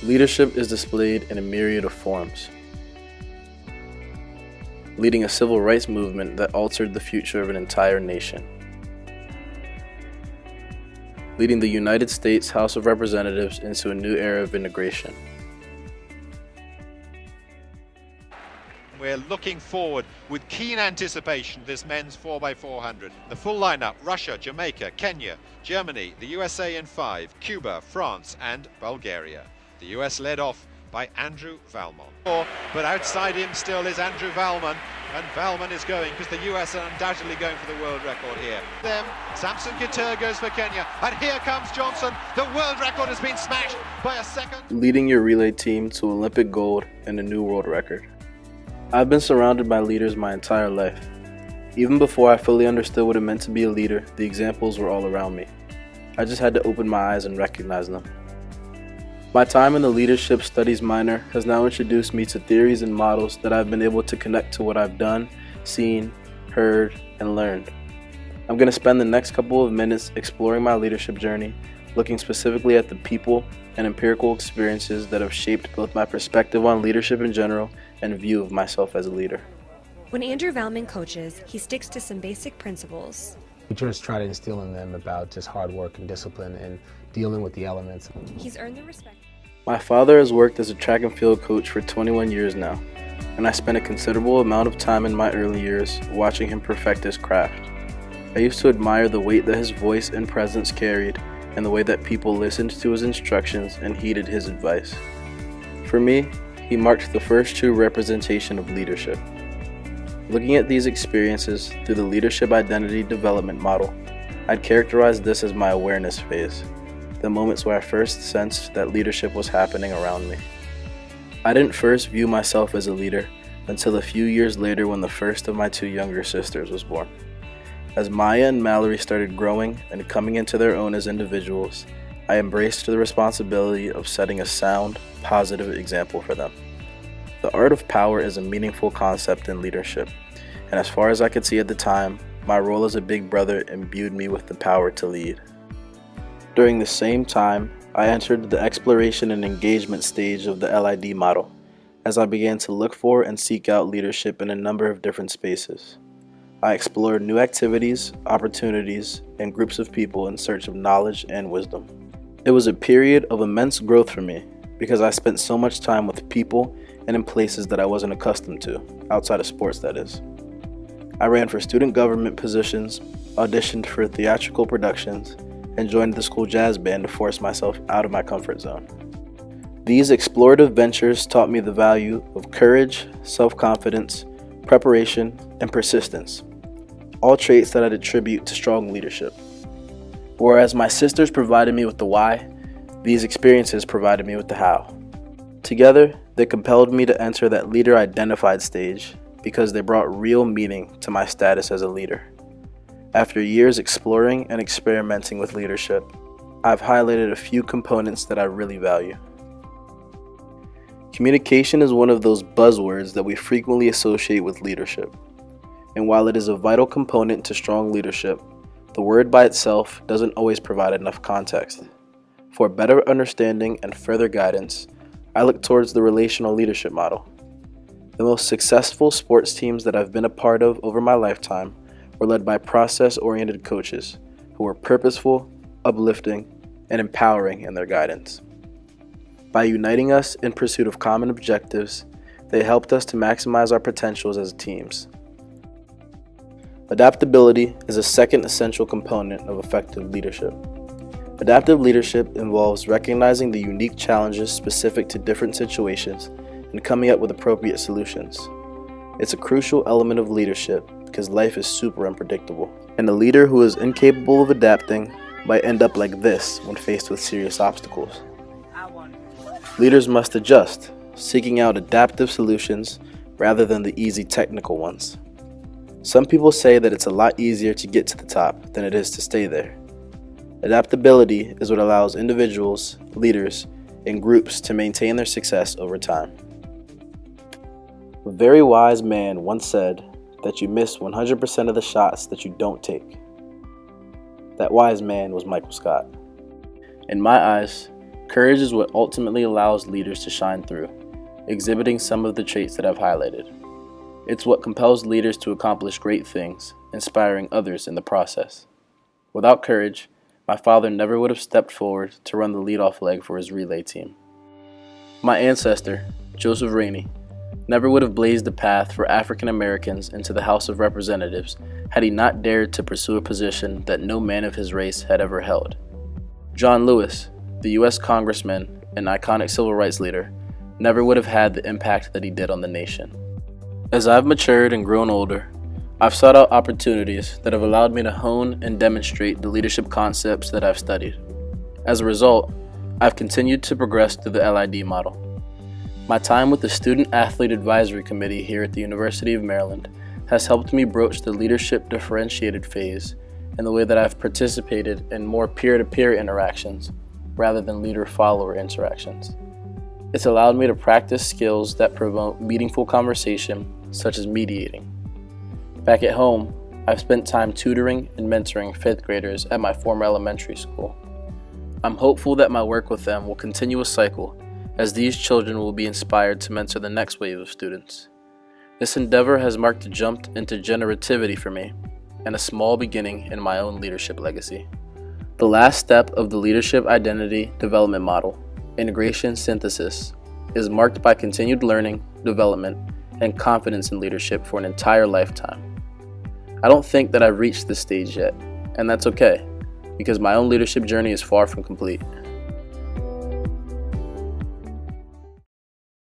Leadership is displayed in a myriad of forms. Leading a civil rights movement that altered the future of an entire nation. Leading the United States House of Representatives into a new era of integration. We're looking forward with keen anticipation to this men's 4x400. The full lineup: Russia, Jamaica, Kenya, Germany, the USA in 5, Cuba, France and Bulgaria. The US led off by Andrew Valmont. But outside him still is Andrew Valmont, and Valmont is going because the US are undoubtedly going for the world record here. Them, Samson Kitur goes for Kenya, and here comes Johnson. The world record has been smashed by a second. Leading your relay team to Olympic gold and a new world record. I've been surrounded by leaders my entire life. Even before I fully understood what it meant to be a leader, the examples were all around me. I just had to open my eyes and recognize them. My time in the leadership studies minor has now introduced me to theories and models that I've been able to connect to what I've done, seen, heard, and learned. I'm going to spend the next couple of minutes exploring my leadership journey, looking specifically at the people and empirical experiences that have shaped both my perspective on leadership in general and view of myself as a leader. When Andrew Valmont coaches, he sticks to some basic principles. We just try to instill in them about just hard work and discipline and dealing with the elements. He's earned the respect. My father has worked as a track and field coach for 21 years now, and I spent a considerable amount of time in my early years watching him perfect his craft. I used to admire the weight that his voice and presence carried, and the way that people listened to his instructions and heeded his advice. For me, he marked the first true representation of leadership. Looking at these experiences through the leadership identity development model, I'd characterize this as my awareness phase, the moments where I first sensed that leadership was happening around me. I didn't first view myself as a leader until a few years later when the first of my 2 younger sisters was born. As Maya and Mallory started growing and coming into their own as individuals, I embraced the responsibility of setting a sound, positive example for them. The art of power is a meaningful concept in leadership, and as far as I could see at the time, my role as a big brother imbued me with the power to lead. During the same time, I entered the exploration and engagement stage of the LID model, as I began to look for and seek out leadership in a number of different spaces. I explored new activities, opportunities, and groups of people in search of knowledge and wisdom. It was a period of immense growth for me because I spent so much time with people and in places that I wasn't accustomed to, outside of sports that is. I ran for student government positions, auditioned for theatrical productions, and joined the school jazz band to force myself out of my comfort zone. These explorative ventures taught me the value of courage, self-confidence, preparation, and persistence, all traits that I'd attribute to strong leadership. Whereas my sisters provided me with the why, these experiences provided me with the how. Together, they compelled me to enter that leader-identified stage because they brought real meaning to my status as a leader. After years exploring and experimenting with leadership, I've highlighted a few components that I really value. Communication is one of those buzzwords that we frequently associate with leadership. And while it is a vital component to strong leadership, the word by itself doesn't always provide enough context. For better understanding and further guidance, I look towards the relational leadership model. The most successful sports teams that I've been a part of over my lifetime were led by process-oriented coaches who were purposeful, uplifting, and empowering in their guidance. By uniting us in pursuit of common objectives, they helped us to maximize our potentials as teams. Adaptability is a second essential component of effective leadership. Adaptive leadership involves recognizing the unique challenges specific to different situations and coming up with appropriate solutions. It's a crucial element of leadership because life is super unpredictable, and a leader who is incapable of adapting might end up like this when faced with serious obstacles. Leaders must adjust, seeking out adaptive solutions rather than the easy technical ones. Some people say that it's a lot easier to get to the top than it is to stay there. Adaptability is what allows individuals, leaders, and groups to maintain their success over time. A very wise man once said that you miss 100% of the shots that you don't take. That wise man was Michael Scott. In my eyes, Courage is what ultimately allows leaders to shine through, exhibiting some of the traits that I've highlighted. It's what compels leaders to accomplish great things, inspiring others in the process. Without courage, my father never would have stepped forward to run the leadoff leg for his relay team. My ancestor, Joseph Rainey, never would have blazed the path for African Americans into the House of Representatives had he not dared to pursue a position that no man of his race had ever held. John Lewis, the U.S. Congressman and iconic civil rights leader, never would have had the impact that he did on the nation. As I've matured and grown older, I've sought out opportunities that have allowed me to hone and demonstrate the leadership concepts that I've studied. As a result, I've continued to progress through the LID model. My time with the Student Athlete Advisory Committee here at the University of Maryland has helped me broach the leadership differentiated phase in the way that I've participated in more peer-to-peer interactions rather than leader-follower interactions. It's allowed me to practice skills that promote meaningful conversation, such as mediating. Back at home, I've spent time tutoring and mentoring 5th graders at my former elementary school. I'm hopeful that my work with them will continue a cycle, as these children will be inspired to mentor the next wave of students. This endeavor has marked a jump into generativity for me, and a small beginning in my own leadership legacy. The last step of the leadership identity development model, integration synthesis, is marked by continued learning, development, and confidence in leadership for an entire lifetime. I don't think that I've reached this stage yet, and that's okay, because my own leadership journey is far from complete.